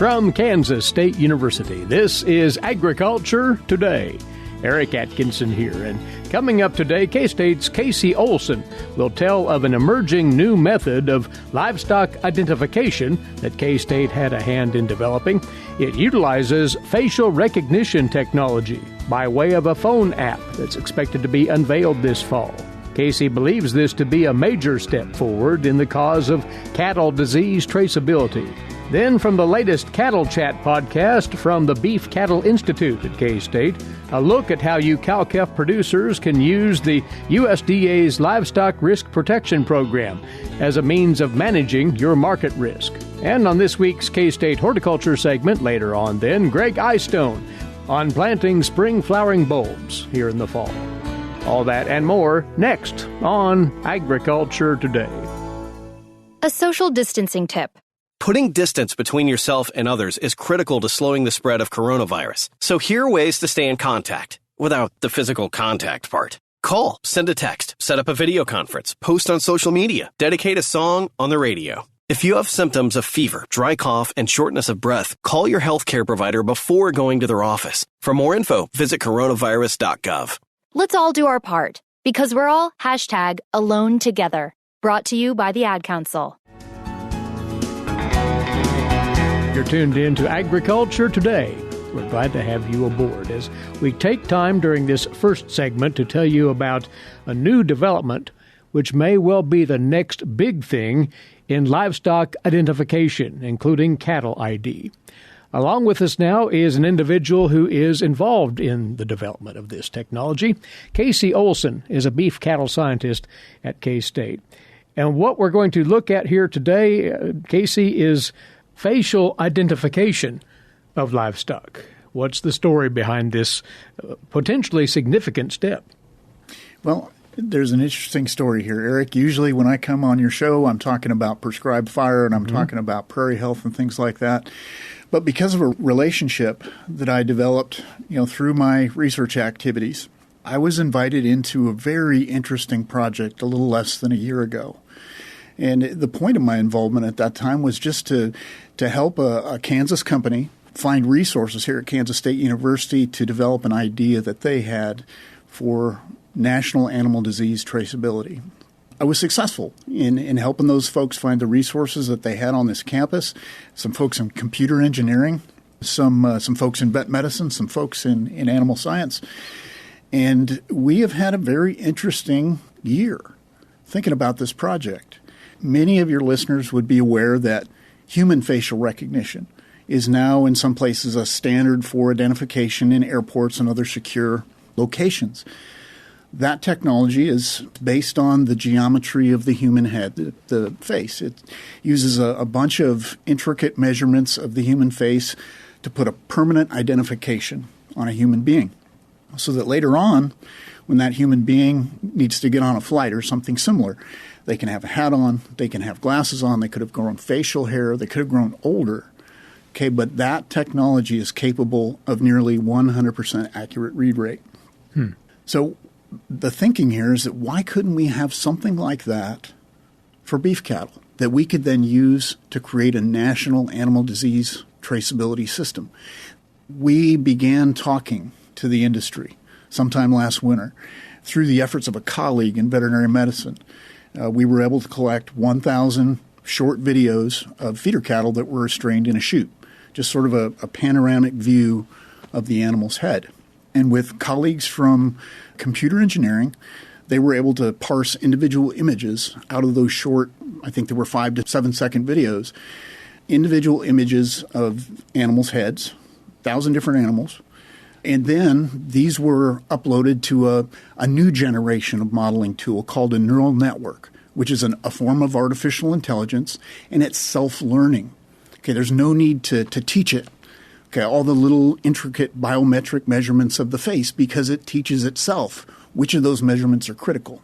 from Kansas State University, this is Agriculture Today. Eric Atkinson here, and coming up today, K-State's KC Olson will tell of an emerging new method of livestock identification that K-State had a hand in developing. It utilizes facial recognition technology by way of a phone app that's expected to be unveiled this fall. KC believes this to be a major step forward in the cause of cattle disease traceability. Then, from the latest Cattle Chat podcast from the Beef Cattle Institute at K-State, a look at how you cow-calf producers can use the USDA's Livestock Risk Protection Program as a means of managing your market risk. And on this week's K-State Horticulture segment later on, then, Gregg Eyestone on planting spring flowering bulbs here in the fall. All that and more next on Agriculture Today. A social distancing tip. Putting distance between yourself and others is critical to slowing the spread of coronavirus. So here are ways to stay in contact without the physical contact part. Call, send a text, set up a video conference, post on social media, dedicate a song on the radio. If you have symptoms of fever, dry cough, and shortness of breath, call your healthcare provider before going to their office. For more info, visit coronavirus.gov. Let's all do our part, because we're all #AloneTogether. Brought to you by the Ad Council. You're tuned in to Agriculture Today. We're glad to have you aboard as we take time during this first segment to tell you about a new development which may well be the next big thing in livestock identification, including cattle ID. Along with us now is an individual who is involved in the development of this technology. KC Olson is a beef cattle scientist at K-State. And what we're going to look at here today, KC, is facial identification of livestock. What's the story behind this potentially significant step? Well, there's an interesting story here, Eric. Usually when I come on your show, I'm talking about prescribed fire and I'm talking about prairie health and things like that. But because of a relationship that I developed, through my research activities, I was invited into a very interesting project a little less than a year ago. And the point of my involvement at that time was just to help a Kansas company find resources here at Kansas State University to develop an idea that they had for national animal disease traceability. I was successful in helping those folks find the resources that they had on this campus, some folks in computer engineering, some folks in vet medicine, some folks in animal science. And we have had a very interesting year thinking about this project. Many of your listeners would be aware that human facial recognition is now in some places a standard for identification in airports and other secure locations. That technology is based on the geometry of the human head, the face. It uses a bunch of intricate measurements of the human face to put a permanent identification on a human being, so that later on, when that human being needs to get on a flight or something similar, they can have a hat on, they can have glasses on, they could have grown facial hair, they could have grown older. Okay, but that technology is capable of nearly 100% accurate read rate. So the thinking here is that why couldn't we have something like that for beef cattle that we could then use to create a national animal disease traceability system? We began talking to the industry sometime last winter. Through the efforts of a colleague in veterinary medicine, we were able to collect 1,000 short videos of feeder cattle that were restrained in a chute, just sort of a panoramic view of the animal's head. And with colleagues from computer engineering, they were able to parse individual images out of those short, I think there were 5 to 7 second videos, individual images of animals' heads, 1,000 different animals. And then these were uploaded to a new generation of modeling tool called a neural network, which is a form of artificial intelligence, and it's self-learning. Okay, there's no need to teach it. Okay, all the little intricate biometric measurements of the face, because it teaches itself which of those measurements are critical.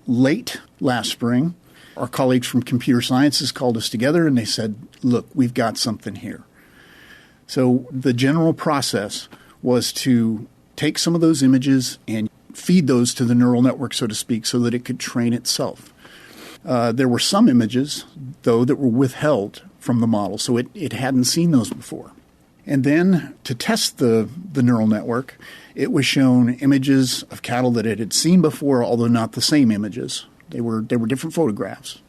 Late last spring, our colleagues from computer sciences called us together and they said, look, we've got something here. So the general process was to take some of those images and feed those to the neural network, so to speak, so that it could train itself. There were some images, though, that were withheld from the model. So it hadn't seen those before. And then to test the neural network, it was shown images of cattle that it had seen before, although not the same images. They were different photographs.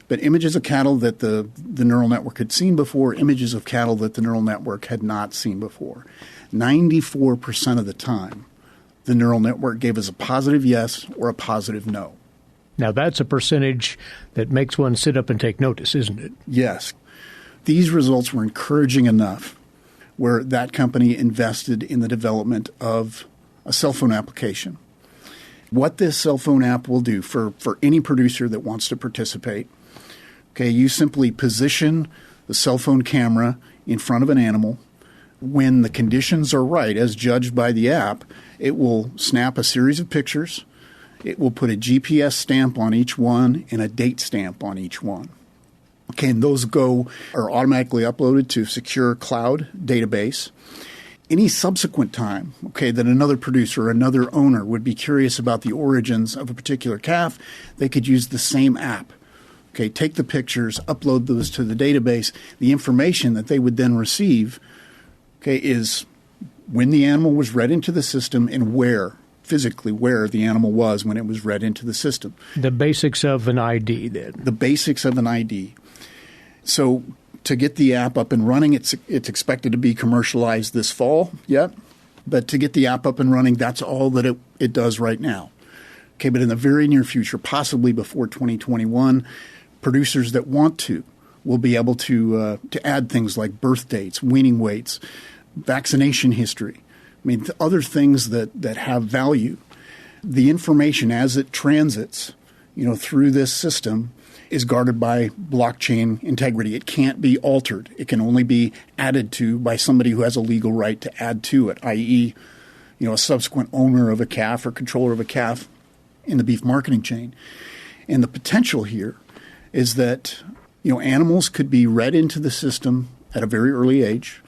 But images of cattle that the neural network had seen before, images of cattle that the neural network had not seen before. 94% of the time, the neural network gave us a positive yes or a positive no. Now, that's a percentage that makes one sit up and take notice, isn't it? Yes. These results were encouraging enough where that company invested in the development of a cell phone application. What this cell phone app will do for any producer that wants to participate, okay, you simply position the cell phone camera in front of an animal. When the conditions are right, as judged by the app, it will snap a series of pictures. It will put a GPS stamp on each one and a date stamp on each one. Okay, and those are automatically uploaded to a secure cloud database. Any subsequent time, okay, that another producer or another owner would be curious about the origins of a particular calf, they could use the same app. Okay, take the pictures, upload those to the database. The information that they would then receive, okay, is when the animal was read into the system and physically where the animal was when it was read into the system. The basics of an ID, then. The basics of an ID. So to get the app up and running, it's expected to be commercialized this fall yet. But to get the app up and running, that's all that it does right now. Okay, but in the very near future, possibly before 2021, producers that want to will be able to add things like birth dates, weaning weights, vaccination history. I mean, other things that have value. The information as it transits, through this system is guarded by blockchain integrity. It can't be altered. It can only be added to by somebody who has a legal right to add to it, i.e., a subsequent owner of a calf or controller of a calf in the beef marketing chain. And the potential here is that, animals could be read into the system at a very early age.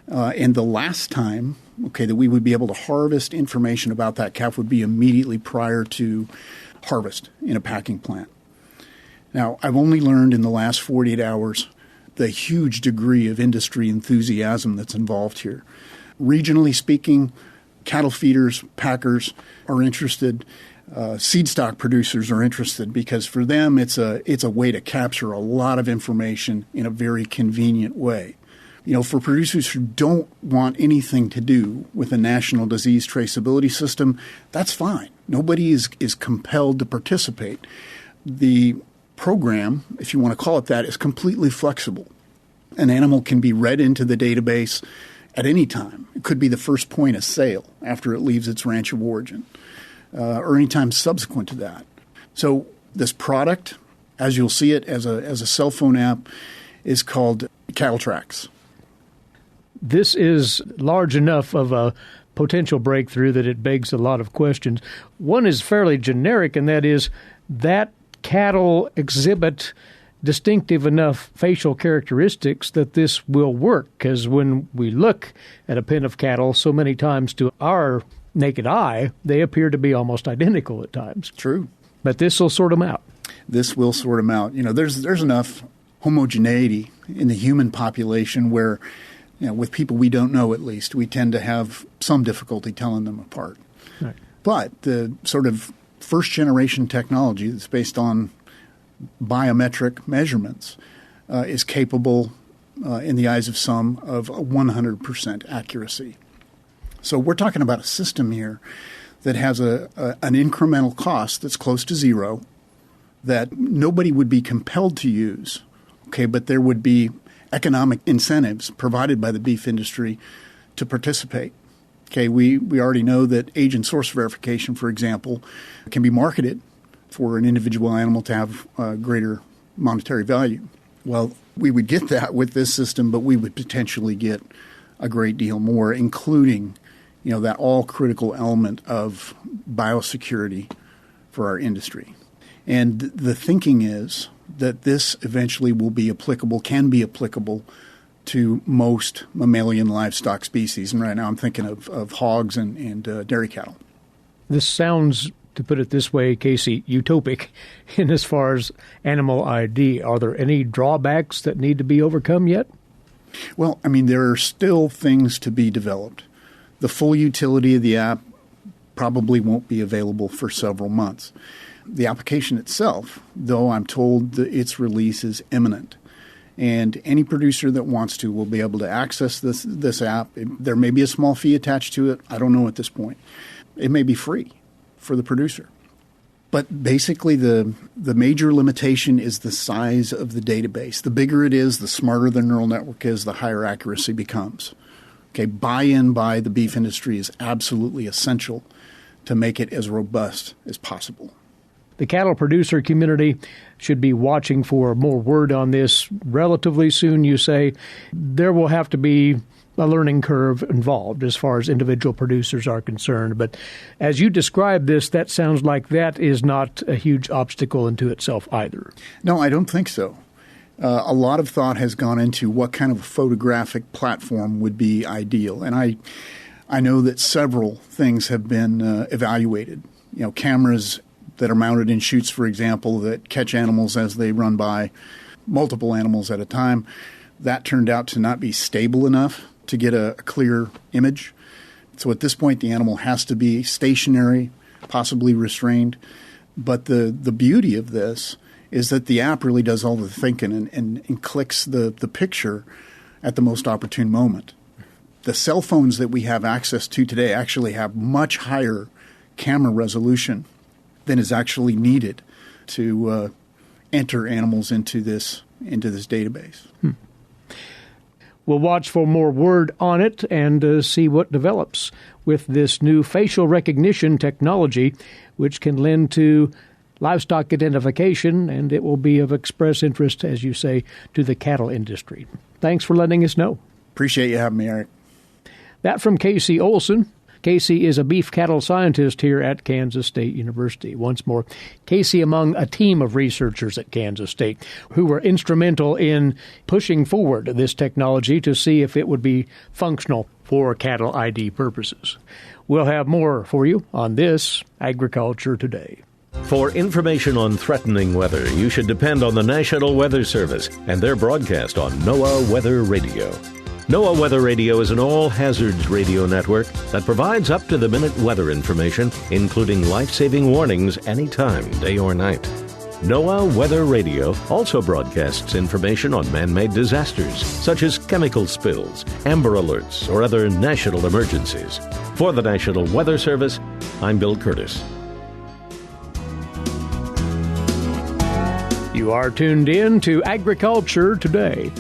And the last time, that we would be able to harvest information about that calf would be immediately prior to harvest in a packing plant. Now, I've only learned in the last 48 hours the huge degree of industry enthusiasm that's involved here. Regionally speaking, cattle feeders, packers are interested. Seed stock producers are interested because for them it's a way to capture a lot of information in a very convenient way. For producers who don't want anything to do with a national disease traceability system, that's fine. Nobody is compelled to participate. The program, if you want to call it that, is completely flexible. An animal can be read into the database at any time. It could be the first point of sale after it leaves its ranch of origin, or any time subsequent to that. So this product, as you'll see it as a cell phone app, is called Cattle Tracks. This is large enough of a potential breakthrough that it begs a lot of questions. One is fairly generic, and that is that cattle exhibit distinctive enough facial characteristics that this will work. Because when we look at a pen of cattle so many times to our naked eye, they appear to be almost identical at times. True. But this will sort them out. This will sort them out. There's enough homogeneity in the human population where, with people we don't know at least, we tend to have some difficulty telling them apart. Right. But the sort of first-generation technology that's based on biometric measurements is capable, in the eyes of some, of 100% accuracy. So we're talking about a system here that has an incremental cost that's close to zero that nobody would be compelled to use, but there would be economic incentives provided by the beef industry to participate. We already know that age and source verification, for example, can be marketed for an individual animal to have greater monetary value. Well, we would get that with this system, but we would potentially get a great deal more, including, that all-critical element of biosecurity for our industry. And the thinking is that this eventually can be applicable to most mammalian livestock species. And right now I'm thinking of hogs and dairy cattle. This sounds to put it this way, Casey, utopic in as far as animal ID. Are there any drawbacks that need to be overcome yet? Well, I mean, there are still things to be developed. The full utility of the app probably won't be available for several months. The application itself, though, I'm told that its release is imminent. And any producer that wants to will be able to access this app. There may be a small fee attached to it. I don't know at this point. It may be free for the producer. But basically, the major limitation is the size of the database. The bigger it is, the smarter the neural network is, the higher accuracy becomes. Okay, buy-in by the beef industry is absolutely essential to make it as robust as possible. The cattle producer community should be watching for more word on this relatively soon, you say. There will have to be a learning curve involved as far as individual producers are concerned. But as you describe this, that sounds like that is not a huge obstacle into itself either. No, I don't think so. A lot of thought has gone into what kind of a photographic platform would be ideal. And I know that several things have been evaluated. You know, cameras that are mounted in chutes, for example, that catch animals as they run by, multiple animals at a time. That turned out to not be stable enough to get a clear image. So at this point, the animal has to be stationary, possibly restrained. But the beauty of this is that the app really does all the thinking and clicks the picture at the most opportune moment. The cell phones that we have access to today actually have much higher camera resolution than is actually needed to enter animals into this database. We'll watch for more word on it and see what develops with this new facial recognition technology, which can lend to livestock identification, and it will be of express interest, as you say, to the cattle industry. Thanks for letting us know. Appreciate you having me, Eric. That from KC Olson. Casey is a beef cattle scientist here at Kansas State University. Once more, Casey among a team of researchers at Kansas State who were instrumental in pushing forward this technology to see if it would be functional for cattle ID purposes. We'll have more for you on this Agriculture Today. For information on threatening weather, you should depend on the National Weather Service and their broadcast on NOAA Weather Radio. NOAA Weather Radio is an all-hazards radio network that provides up-to-the-minute weather information, including life-saving warnings anytime, day or night. NOAA Weather Radio also broadcasts information on man-made disasters, such as chemical spills, amber alerts, or other national emergencies. For the National Weather Service, I'm Bill Curtis. You are tuned in to Agriculture Today.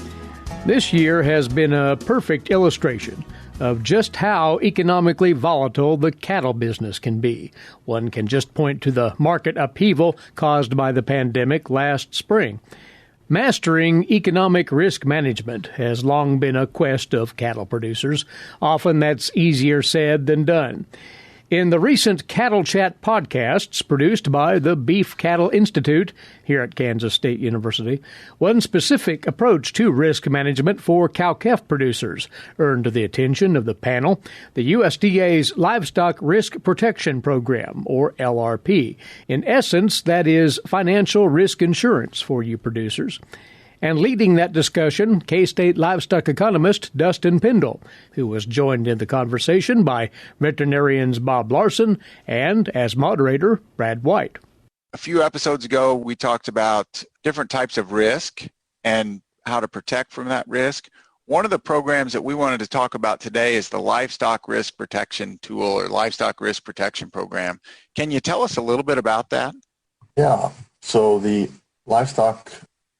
This year has been a perfect illustration of just how economically volatile the cattle business can be. One can just point to the market upheaval caused by the pandemic last spring. Mastering economic risk management has long been a quest of cattle producers. Often that's easier said than done. In the recent Cattle Chat podcasts produced by the Beef Cattle Institute here at Kansas State University, one specific approach to risk management for cow-calf producers earned the attention of the panel, the USDA's Livestock Risk Protection Program, or LRP. In essence, that is financial risk insurance for you producers. And leading that discussion, K-State livestock economist Dustin Pendell, who was joined in the conversation by veterinarians Bob Larson and, as moderator, Brad White. A few episodes ago, we talked about different types of risk and how to protect from that risk. One of the programs that we wanted to talk about today is the Livestock Risk Protection Tool or Livestock Risk Protection Program. Can you tell us a little bit about that? Yeah, so the Livestock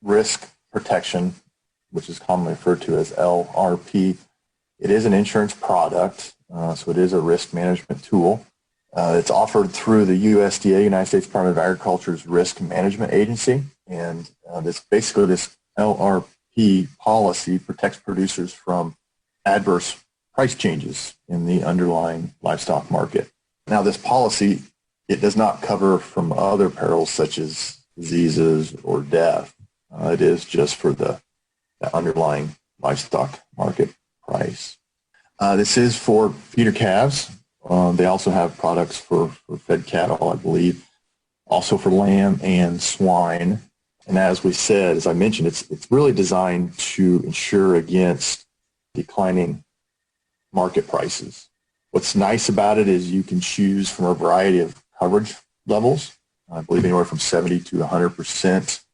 Risk Protection, which is commonly referred to as LRP. It is an insurance product, so it is a risk management tool. It's offered through the USDA, United States Department of Agriculture's Risk Management Agency, and this LRP policy protects producers from adverse price changes in the underlying livestock market. Now, this policy, it does not cover from other perils such as diseases or death. It is just for the underlying livestock market price. This is for feeder calves They also have products for fed cattle, I believe, also for lamb and swine. And as we said, as I mentioned, it's really designed to insure against declining market prices. What's nice about it is you can choose from a variety of coverage levels. I believe anywhere from 70 to 100%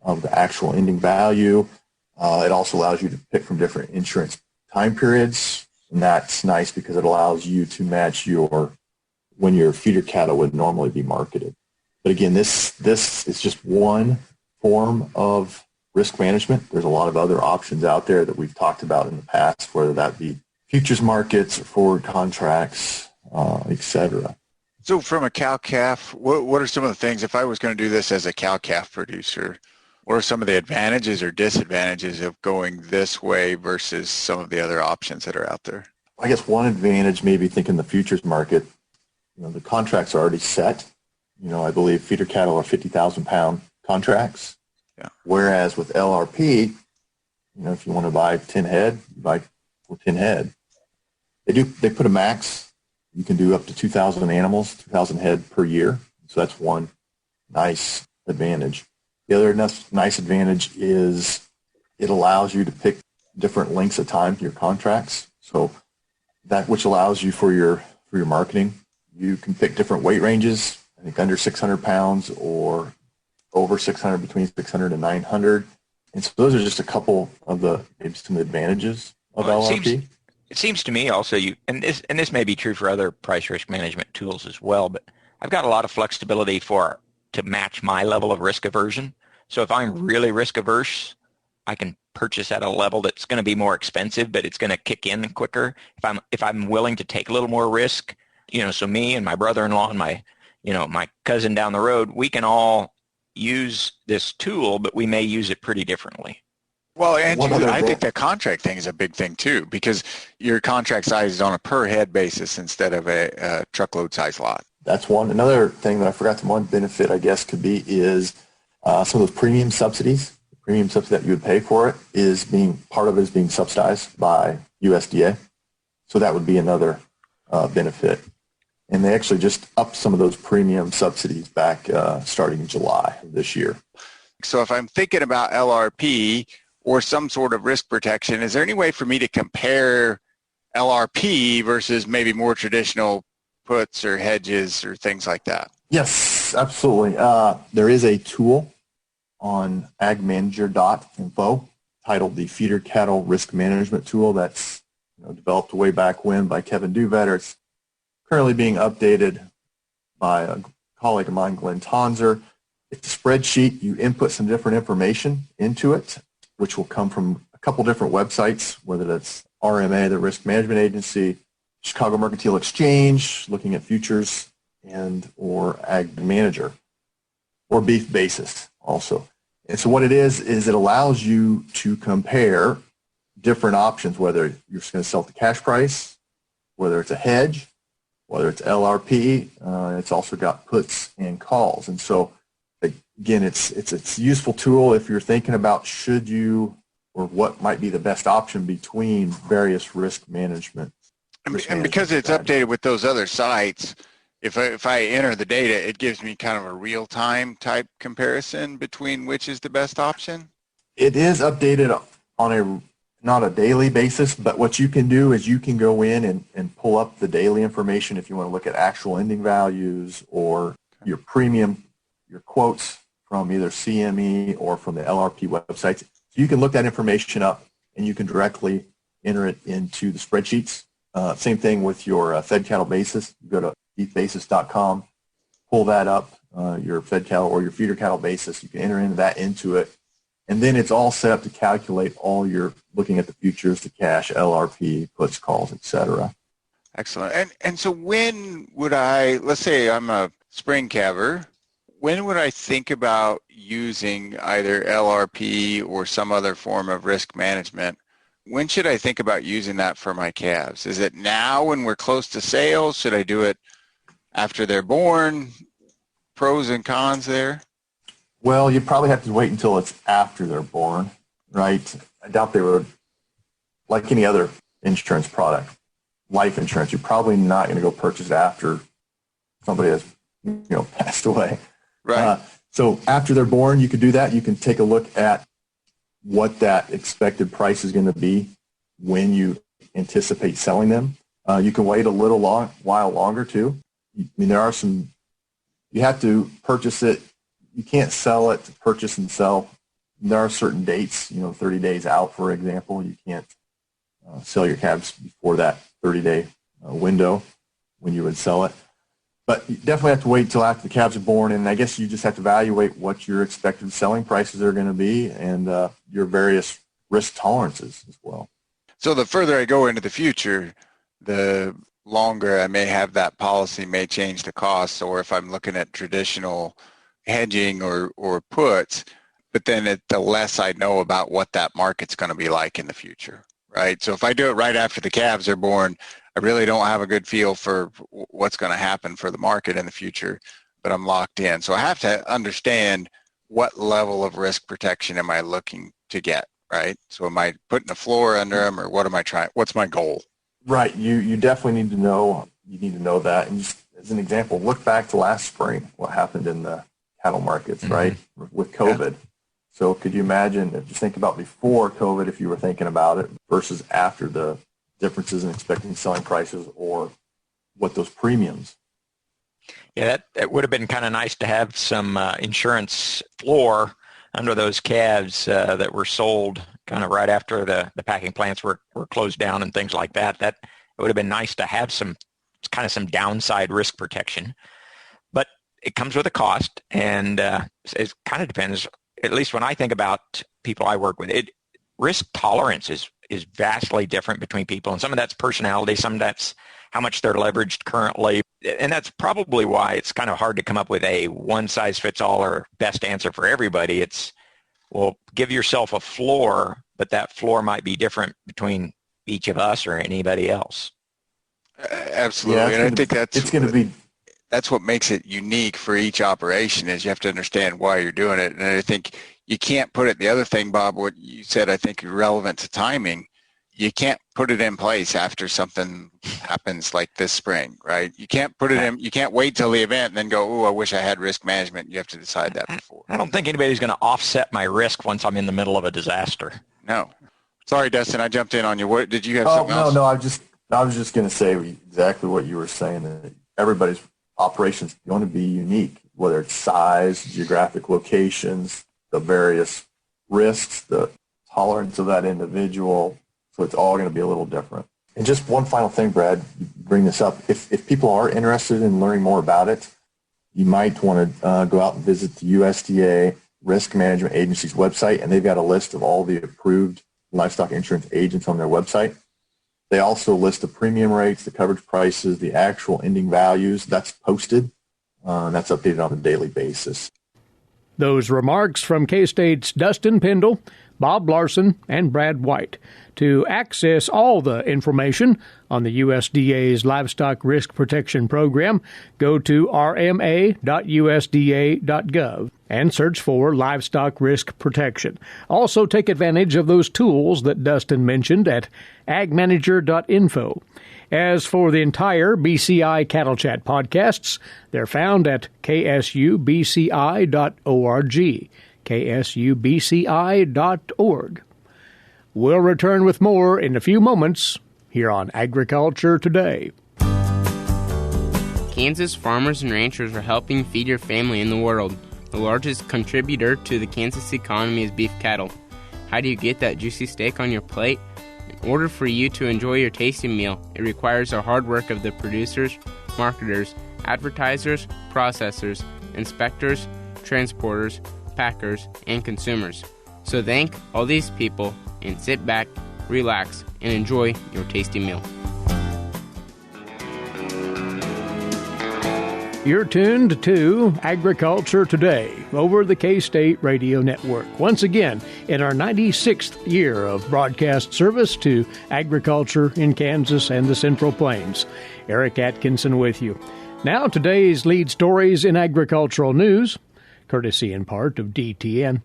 of the actual ending value. It also allows you to pick from different insurance time periods, and that's nice because it allows you to match when your feeder cattle would normally be marketed. But again, this is just one form of risk management. There's a lot of other options out there that we've talked about in the past, whether that be futures markets or forward contracts, et cetera. So from a cow-calf, what are some of the things, if I was going to do this as a cow-calf producer, what are some of the advantages or disadvantages of going this way versus some of the other options that are out there? I guess one advantage, maybe thinking the futures market, the contracts are already set. I believe feeder cattle are 50,000 pound contracts. Yeah. Whereas with LRP, if you want to buy 10 head, you buy for 10 head. They put a max. You can do up to 2,000 animals, 2,000 head per year. So that's one nice advantage. The other nice advantage is it allows you to pick different lengths of time for your contracts. So that which allows you for your marketing, you can pick different weight ranges. I think under 600 pounds or over 600, between 600 and 900. And so those are just a couple of maybe some advantages of LRP. It seems to me also and this may be true for other price risk management tools as well, but I've got a lot of flexibility to match my level of risk aversion. So if I'm really risk averse, I can purchase at a level that's going to be more expensive, but it's going to kick in quicker. If I'm willing to take a little more risk, so me and my brother-in-law and my cousin down the road, we can all use this tool, but we may use it pretty differently. Well, Andrew, I think the contract thing is a big thing too, because your contract size is on a per head basis instead of a truckload size lot. That's one. Another thing that I forgot to one benefit, I guess, could be is some of those premium subsidies. The premium subsidy that you would pay for it is being subsidized by USDA. So that would be another benefit. And they actually just upped some of those premium subsidies back starting in July of this year. So if I'm thinking about LRP or some sort of risk protection, is there any way for me to compare LRP versus maybe more traditional puts or hedges or things like that? Yes, absolutely. There is a tool on agmanager.info titled the Feeder Cattle Risk Management Tool that's developed way back when by Kevin Duvetter. It's currently being updated by a colleague of mine, Glenn Tonzer. It's a spreadsheet. You input some different information into it, which will come from a couple different websites, whether that's RMA, the Risk Management Agency, Chicago Mercantile Exchange, looking at futures, or Ag Manager, or Beef Basis also. And so what it is it allows you to compare different options, whether you're just going to sell at the cash price, whether it's a hedge, whether it's LRP. It's also got puts and calls. And so, again, it's a useful tool if you're thinking about should you or what might be the best option between various risk management. And because it's updated with those other sites, if I enter the data, it gives me kind of a real-time type comparison between which is the best option? It is updated on not a daily basis, but what you can do is you can go in and pull up the daily information if you want to look at actual ending values or your premium, your quotes from either CME or from the LRP websites. So you can look that information up and you can directly enter it into the spreadsheets. Same thing with your fed cattle basis. You go to beefbasis.com, pull that up, your fed cattle or your feeder cattle basis. You can enter into it. And then it's all set up to calculate all your looking at the futures, the cash, LRP, puts, calls, et cetera. Excellent. And so when would let's say I'm a spring calver, when would I think about using either LRP or some other form of risk management? When should I think about using that for my calves? Is it now when we're close to sales? Should I do it after they're born? Pros and cons there? Well, you probably have to wait until it's after they're born, right? I doubt they would, like any other insurance product, life insurance. You're probably not going to go purchase it after somebody has, passed away. Right. So after they're born, you could do that. You can take a look at what that expected price is going to be when you anticipate selling them. You can wait a little while longer too. I mean, there are some, you have to purchase it. You can't sell it to purchase and sell. There are certain dates, 30 days out, for example. You can't sell your calves before that 30-day window when you would sell it. But you definitely have to wait until after the calves are born, and I guess you just have to evaluate what your expected selling prices are going to be and your various risk tolerances as well. So the further I go into the future, the longer I may have that policy may change the costs, or if I'm looking at traditional hedging or puts, but then the less I know about what that market's going to be like in the future, right? So if I do it right after the calves are born, I really don't have a good feel for what's going to happen for the market in the future, but I'm locked in. So I have to understand what level of risk protection am I looking to get, right? So am I putting a floor under them, or what am I trying? What's my goal? Right. You definitely need to know. You need to know that. And just as an example, look back to last spring, what happened in the cattle markets, right, with COVID. Yeah. So could you imagine, just think about before COVID, if you were thinking about it, versus after, the differences in expecting selling prices or what those premiums? Yeah, that would have been kind of nice to have some insurance floor under those calves that were sold kind of right after the packing plants were closed down and things like that. That it would have been nice to have some downside risk protection. But it comes with a cost, and it kind of depends. At least when I think about people I work with, risk tolerance is vastly different between people, and some of that's personality, some of that's how much they're leveraged currently, and that's probably why it's kind of hard to come up with a one-size-fits-all or best answer for everybody. It's, well, give yourself a floor, but that floor might be different between each of us or anybody else. Absolutely, yeah, and I think that's what makes it unique for each operation, is you have to understand why you're doing it. And I think you can't put it, the other thing, Bob, what you said, I think relevant to timing, you can't put it in place after something happens like this spring, right? You can't put it in, you can't wait till the event and then go, oh, I wish I had risk management. You have to decide that before. I don't think anybody's going to offset my risk once I'm in the middle of a disaster. No. Sorry, Dustin, I jumped in on you. What did you have something else? No, I was just going to say exactly what you were saying, that everybody's operations are going to be unique, whether it's size, geographic locations, the various risks, the tolerance of that individual. So it's all going to be a little different. And just one final thing, Brad, you bring this up. If people are interested in learning more about it, you might want to go out and visit the USDA Risk Management Agency's website, and they've got a list of all the approved livestock insurance agents on their website. They also list the premium rates, the coverage prices, the actual ending values. That's posted, and that's updated on a daily basis. Those remarks from K-State's Dustin Pendell, Bob Larson, and Brad White. To access all the information on the USDA's Livestock Risk Protection Program, go to rma.usda.gov and search for Livestock Risk Protection. Also take advantage of those tools that Dustin mentioned at agmanager.info. As for the entire BCI Cattle Chat podcasts, they're found at ksubci.org, ksubci.org. We'll return with more in a few moments here on Agriculture Today. Kansas farmers and ranchers are helping feed your family in the world. The largest contributor to the Kansas economy is beef cattle. How do you get that juicy steak on your plate? In order for you to enjoy your tasty meal, it requires the hard work of the producers, marketers, advertisers, processors, inspectors, transporters, packers, and consumers. So thank all these people and sit back, relax, and enjoy your tasty meal. You're tuned to Agriculture Today over the K-State Radio Network. Once again, in our 96th year of broadcast service to agriculture in Kansas and the Central Plains. Eric Atkinson with you. Now, today's lead stories in agricultural news, courtesy in part of DTN.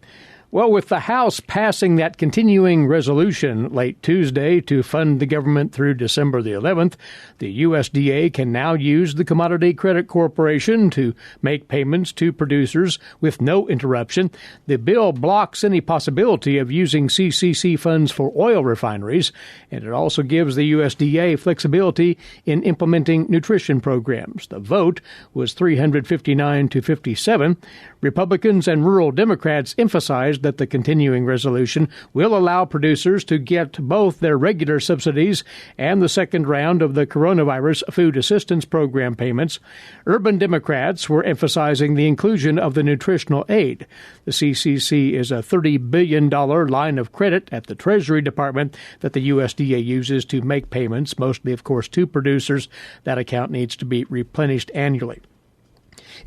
Well, with the House passing that continuing resolution late Tuesday to fund the government through December the 11th, the USDA can now use the Commodity Credit Corporation to make payments to producers with no interruption. The bill blocks any possibility of using CCC funds for oil refineries, and it also gives the USDA flexibility in implementing nutrition programs. The vote was 359 to 57. Republicans and rural Democrats emphasized that the continuing resolution will allow producers to get both their regular subsidies and the second round of the coronavirus food assistance program payments. Urban Democrats were emphasizing the inclusion of the nutritional aid. The CCC is a $30 billion line of credit at the Treasury Department that the USDA uses to make payments, mostly, of course, to producers. That account needs to be replenished annually.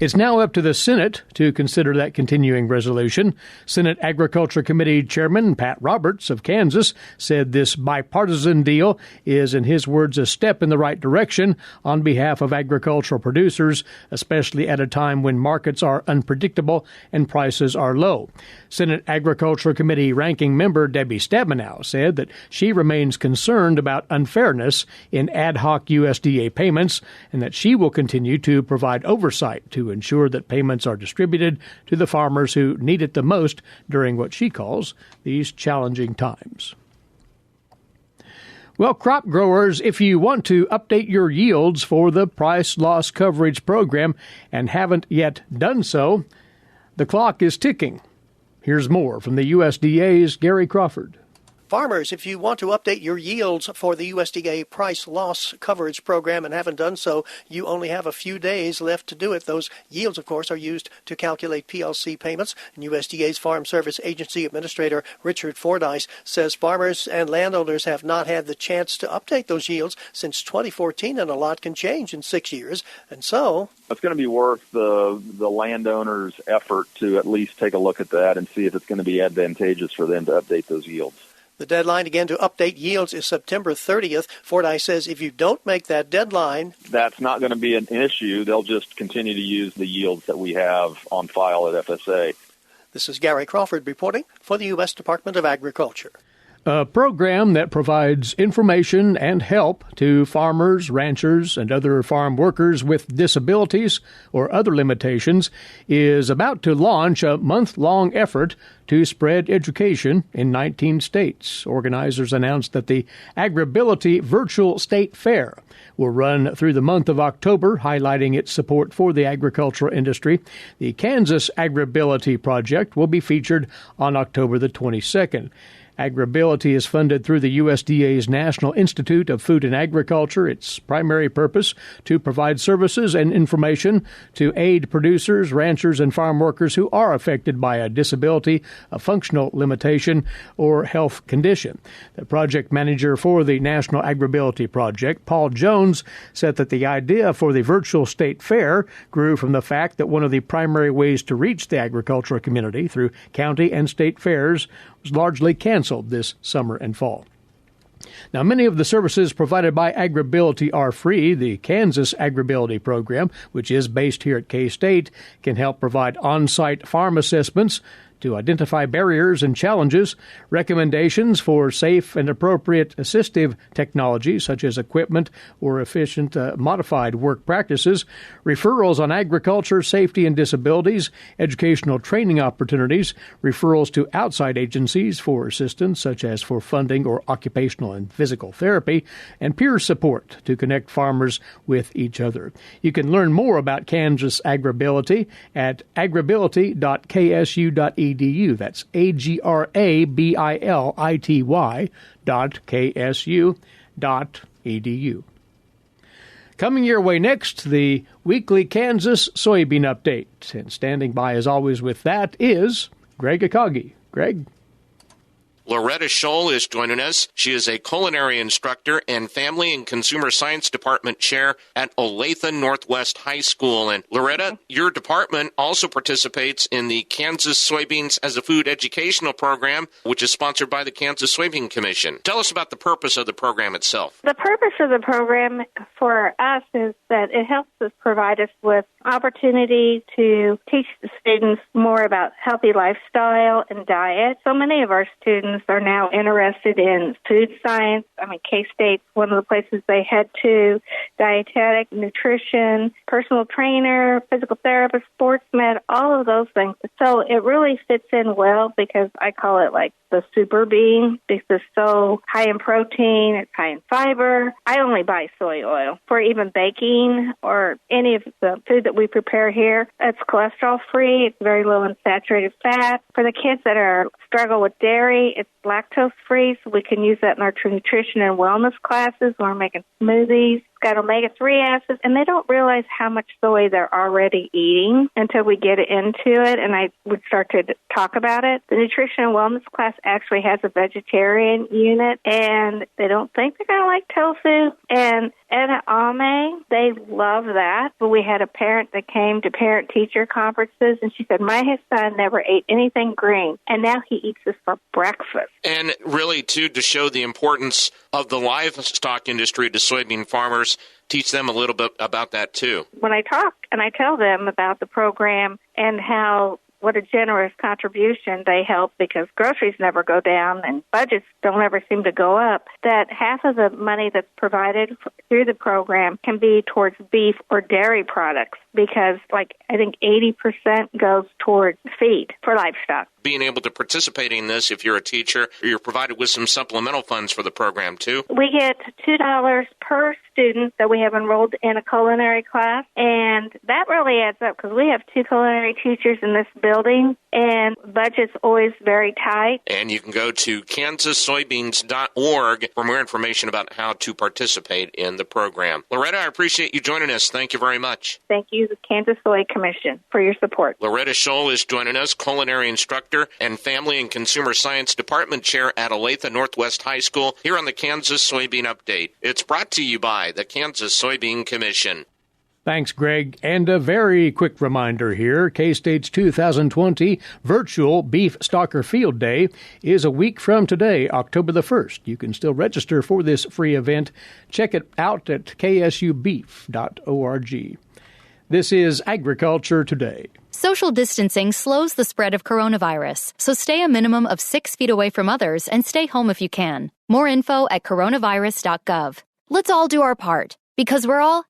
It's now up to the Senate to consider that continuing resolution. Senate Agriculture Committee Chairman Pat Roberts of Kansas said this bipartisan deal is, in his words, a step in the right direction on behalf of agricultural producers, especially at a time when markets are unpredictable and prices are low. Senate Agriculture Committee Ranking Member Debbie Stabenow said that she remains concerned about unfairness in ad hoc USDA payments and that she will continue to provide oversight to ensure that payments are distributed to the farmers who need it the most during what she calls these challenging times. Well, crop growers, if you want to update your yields for the Price Loss Coverage Program and haven't yet done so, the clock is ticking. Here's more from the USDA's Gary Crawford. Farmers, if you want to update your yields for the USDA Price Loss Coverage Program and haven't done so, you only have a few days left to do it. Those yields, of course, are used to calculate PLC payments. And USDA's Farm Service Agency Administrator Richard Fordyce says farmers and landowners have not had the chance to update those yields since 2014, and a lot can change in 6 years. And so it's going to be worth the landowner's effort to at least take a look at that and see if it's going to be advantageous for them to update those yields. The deadline, again, to update yields is September 30th. Fordyce says if you don't make that deadline, that's not going to be an issue. They'll just continue to use the yields that we have on file at FSA. This is Gary Crawford reporting for the U.S. Department of Agriculture. A program that provides information and help to farmers, ranchers, and other farm workers with disabilities or other limitations is about to launch a month-long effort to spread education in 19 states. Organizers announced that the AgriBility Virtual State Fair will run through the month of October, highlighting its support for the agricultural industry. The Kansas AgriBility Project will be featured on October the 22nd. AgriBility is funded through the USDA's National Institute of Food and Agriculture. Its primary purpose to provide services and information to aid producers, ranchers, and farm workers who are affected by a disability, a functional limitation, or health condition. The project manager for the National AgriBility Project, Paul Jones, said that the idea for the virtual state fair grew from the fact that one of the primary ways to reach the agricultural community through county and state fairs was largely canceled this summer and fall. Now, many of the services provided by AgriBility are free. The Kansas AgriBility program, which is based here at K-State, can help provide on-site farm assessments to identify barriers and challenges, recommendations for safe and appropriate assistive technology such as equipment or efficient modified work practices, referrals on agriculture, safety and disabilities, educational training opportunities, referrals to outside agencies for assistance such as for funding or occupational and physical therapy, and peer support to connect farmers with each other. You can learn more about Kansas AgriBility at agribility.ksu.edu. That's agrability.ksu.edu. Coming your way next, the weekly Kansas soybean update. And standing by, as always, with that is Gregg Eyestone. Gregg? Loretta Scholl is joining us. She is a culinary instructor and Family and Consumer Science Department Chair at Olathe Northwest High School. And Loretta, your department also participates in the Kansas Soybeans as a Food Educational Program, which is sponsored by the Kansas Soybean Commission. Tell us about the purpose of the program itself. The purpose of the program for us is that it helps us provide us with opportunity to teach the students more about healthy lifestyle and diet. So many of our students are now interested in food science. K-State's one of the places they head to, dietetic, nutrition, personal trainer, physical therapist, sports med, all of those things. So it really fits in well because I call it like the super bean because it's so high in protein, it's high in fiber. I only buy soy oil for even baking or any of the food that we prepare here. It's cholesterol free, it's very low in saturated fat. For the kids that struggle with dairy, it's lactose free, so we can use that in our nutrition and wellness classes when we're making smoothies. It's got omega-3 acids, and they don't realize how much soy they're already eating until we get into it, and I would start to talk about it. The nutrition and wellness class actually has a vegetarian unit, and they don't think they're going to like tofu. And edamame, they love that. But we had a parent that came to parent-teacher conferences, and she said, my son never ate anything green, and now he eats this for breakfast. And really, too, to show the importance of the livestock industry to soybean farmers, teach them a little bit about that, too. When I talk and I tell them about the program and what a generous contribution they help because groceries never go down and budgets don't ever seem to go up, that half of the money that's provided through the program can be towards beef or dairy products because I think 80% goes towards feed for livestock. Being able to participate in this, if you're a teacher, you're provided with some supplemental funds for the program, too? We get $2 per student that we have enrolled in a culinary class, and that really adds up because we have 2 culinary teachers in this building, and budget's always very tight. And you can go to kansassoybeans.org for more information about how to participate in the program. Loretta, I appreciate you joining us. Thank you very much. Thank you, the Kansas Soy Commission, for your support. Loretta Scholl is joining us, culinary instructor and Family and Consumer Science Department Chair at Olathe Northwest High School, here on the Kansas Soybean Update. It's brought to you by the Kansas Soybean Commission. Thanks, Greg. And a very quick reminder here, K-State's 2020 Virtual Beef Stalker Field Day is a week from today, October the 1st. You can still register for this free event. Check it out at ksubeef.org. This is Agriculture Today. Social distancing slows the spread of coronavirus, so stay a minimum of 6 feet away from others and stay home if you can. More info at coronavirus.gov. Let's all do our part, because we're all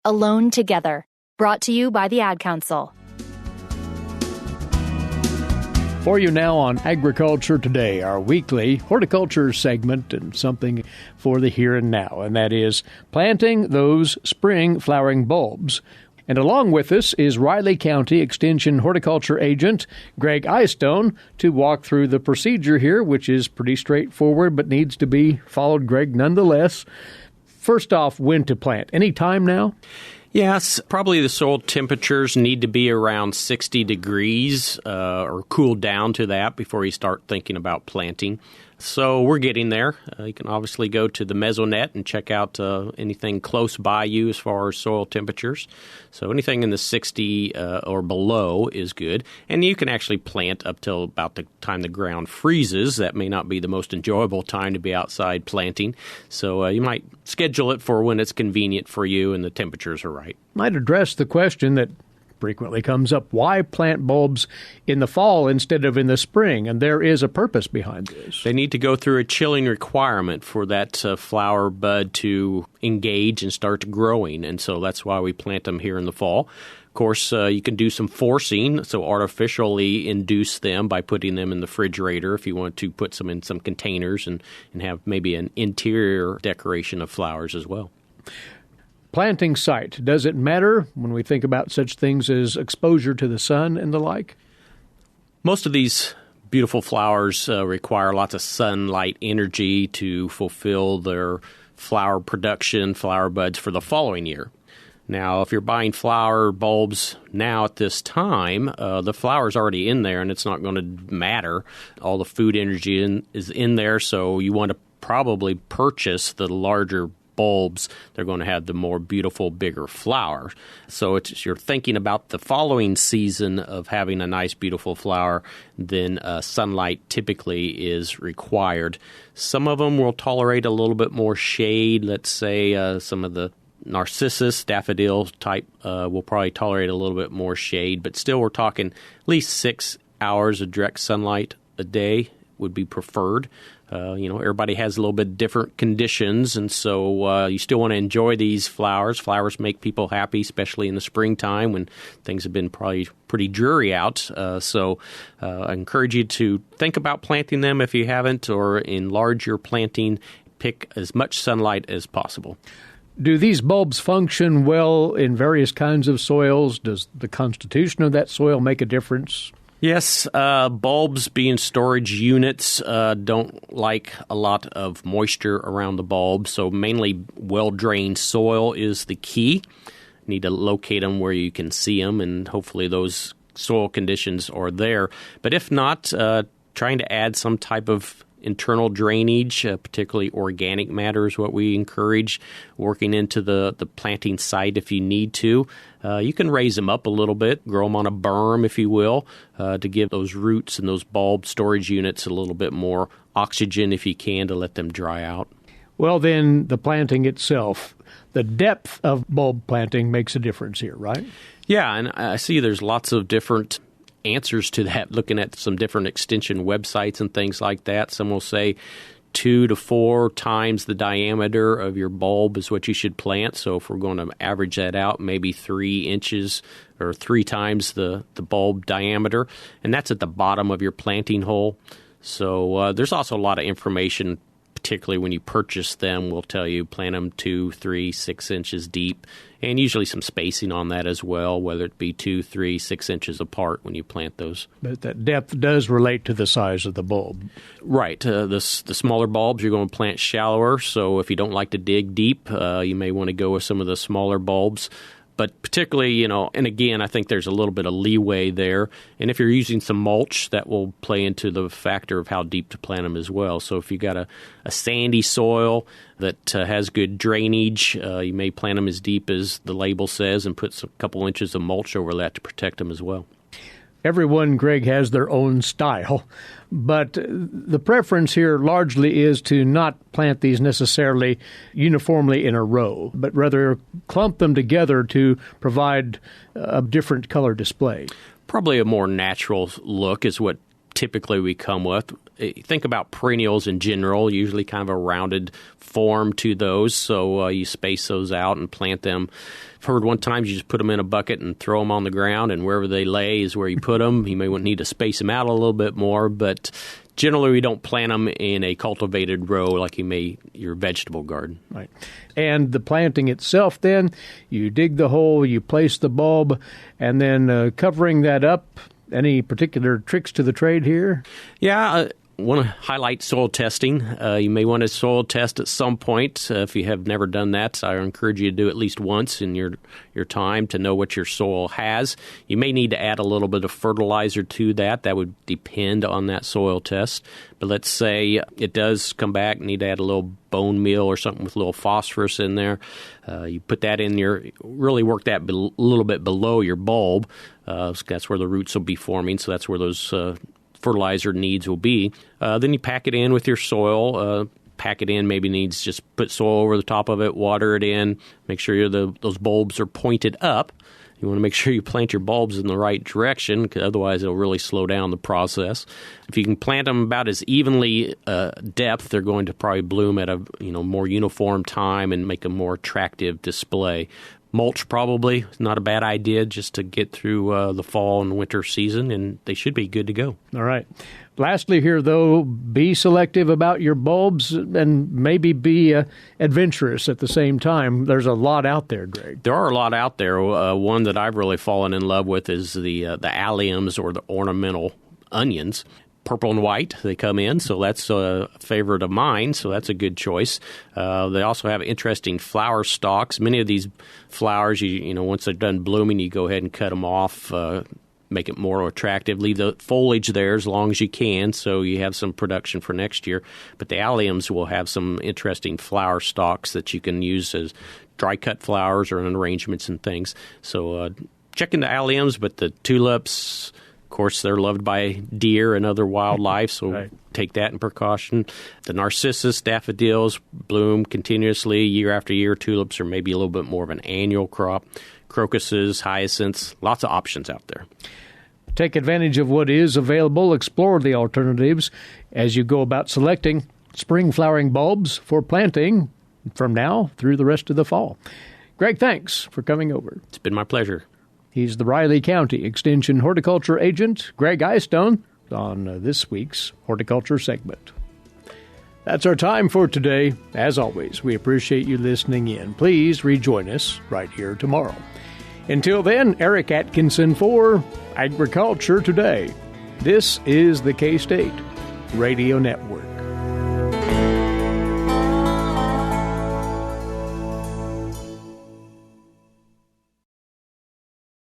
#alone together. Brought to you by the Ad Council. For you now on Agriculture Today, our weekly horticulture segment and something for the here and now, and that is planting those spring flowering bulbs. And along with us is Riley County Extension Horticulture Agent Gregg Eyestone to walk through the procedure here, which is pretty straightforward but needs to be followed, Greg, nonetheless. First off, when to plant? Any time now? Yes, probably the soil temperatures need to be around 60 degrees or cool down to that before you start thinking about planting. So we're getting there. You can obviously go to the Mesonet and check out anything close by you as far as soil temperatures. So anything in the 60 or below is good. And you can actually plant up till about the time the ground freezes. That may not be the most enjoyable time to be outside planting. So you might schedule it for when it's convenient for you and the temperatures are right. Might address the question that frequently comes up, why plant bulbs in the fall instead of in the spring? And there is a purpose behind this. They need to go through a chilling requirement for that flower bud to engage and start growing, and so that's why we plant them here in the fall. Of course, you can do some forcing, so artificially induce them by putting them in the refrigerator if you want to put some in some containers and have maybe an interior decoration of flowers as well. Planting site, does it matter when we think about such things as exposure to the sun and the like? Most of these beautiful flowers require lots of sunlight energy to fulfill their flower production, flower buds for the following year. Now, if you're buying flower bulbs now at this time, the flower's already in there, and it's not going to matter. All the food energy is in there, so you want to probably purchase the larger bulbs. They're going to have the more beautiful, bigger flower. So you're thinking about the following season of having a nice, beautiful flower, then sunlight typically is required. Some of them will tolerate a little bit more shade. Let's say some of the narcissus, daffodil type will probably tolerate a little bit more shade, but still we're talking at least 6 hours of direct sunlight a day would be preferred. Everybody has a little bit different conditions, and so you still want to enjoy these flowers. Flowers make people happy, especially in the springtime when things have been probably pretty dreary out. So I encourage you to think about planting them if you haven't, or enlarge your planting. Pick as much sunlight as possible. Do these bulbs function well in various kinds of soils? Does the constitution of that soil make a difference? Yes, bulbs being storage units don't like a lot of moisture around the bulb, so mainly well-drained soil is the key. You need to locate them where you can see them, and hopefully those soil conditions are there. But if not, trying to add some type of internal drainage, particularly organic matter, is what we encourage, working into the planting site if you need to. You can raise them up a little bit, grow them on a berm, if you will, to give those roots and those bulb storage units a little bit more oxygen if you can, to let them dry out. Well, then the planting itself, the depth of bulb planting makes a difference here, right? Yeah, and I see there's lots of different answers to that, looking at some different extension websites and things like that. Some will say 2 to 4 times the diameter of your bulb is what you should plant. So if we're going to average that out, maybe 3 inches or 3 times the bulb diameter. And that's at the bottom of your planting hole. So there's also a lot of information, particularly when you purchase them, will tell you plant them 2, 3, 6 inches deep, and usually some spacing on that as well, whether it be 2, 3, 6 inches apart when you plant those. But that depth does relate to the size of the bulb. Right. The smaller bulbs you're going to plant shallower, so if you don't like to dig deep, you may want to go with some of the smaller bulbs. But particularly, and again, I think there's a little bit of leeway there. And if you're using some mulch, that will play into the factor of how deep to plant them as well. So if you got a sandy soil that has good drainage, you may plant them as deep as the label says and put a couple inches of mulch over that to protect them as well. Everyone, Gregg, has their own style, but the preference here largely is to not plant these necessarily uniformly in a row, but rather clump them together to provide a different color display. Probably a more natural look is what typically we come with. Think about perennials in general, usually kind of a rounded form to those, so you space those out and plant them. I've heard one time you just put them in a bucket and throw them on the ground, and wherever they lay is where you put them. You may need to space them out a little bit more, but generally we don't plant them in a cultivated row like you may your vegetable garden. Right. And the planting itself then, you dig the hole, you place the bulb, and then covering that up. Any particular tricks to the trade here? Yeah, I want to highlight soil testing. You may want to soil test at some point. If you have never done that, I encourage you to do at least once in your time to know what your soil has. You may need to add a little bit of fertilizer to that. That would depend on that soil test. But let's say it does come back, need to add a little bone meal or something with a little phosphorus in there. You put that in really work that a little bit below your bulb. That's where the roots will be forming, so that's where those fertilizer needs will be. Then you pack it in with your soil. Pack it in, maybe needs just put soil over the top of it, water it in, make sure those bulbs are pointed up. You want to make sure you plant your bulbs in the right direction, because otherwise it'll really slow down the process. If you can plant them about as evenly depth, they're going to probably bloom at a more uniform time and make a more attractive display. Mulch probably not a bad idea just to get through the fall and winter season, and they should be good to go. All right. Lastly here, though, be selective about your bulbs and maybe be adventurous at the same time. There's a lot out there, Gregg. There are a lot out there. One that I've really fallen in love with is the alliums or the ornamental onions. purple and white. They come in, so that's a favorite of mine, so that's a good choice. They also have interesting flower stalks. Many of these flowers, you know, once they're done blooming, you go ahead and cut them off, make it more attractive. Leave the foliage there as long as you can so you have some production for next year. But the alliums will have some interesting flower stalks that you can use as dry cut flowers or in arrangements and things. So check into alliums, but the tulips, of course, they're loved by deer and other wildlife, so right. Take that in precaution. The narcissus, daffodils bloom continuously year after year. Tulips are maybe a little bit more of an annual crop. Crocuses, hyacinths, lots of options out there. Take advantage of what is available. Explore the alternatives as you go about selecting spring flowering bulbs for planting from now through the rest of the fall. Greg, thanks for coming over. It's been my pleasure. He's the Riley County Extension Horticulture Agent, Gregg Eyestone, on this week's Horticulture segment. That's our time for today. As always, we appreciate you listening in. Please rejoin us right here tomorrow. Until then, Eric Atkinson for Agriculture Today. This is the K-State Radio Network.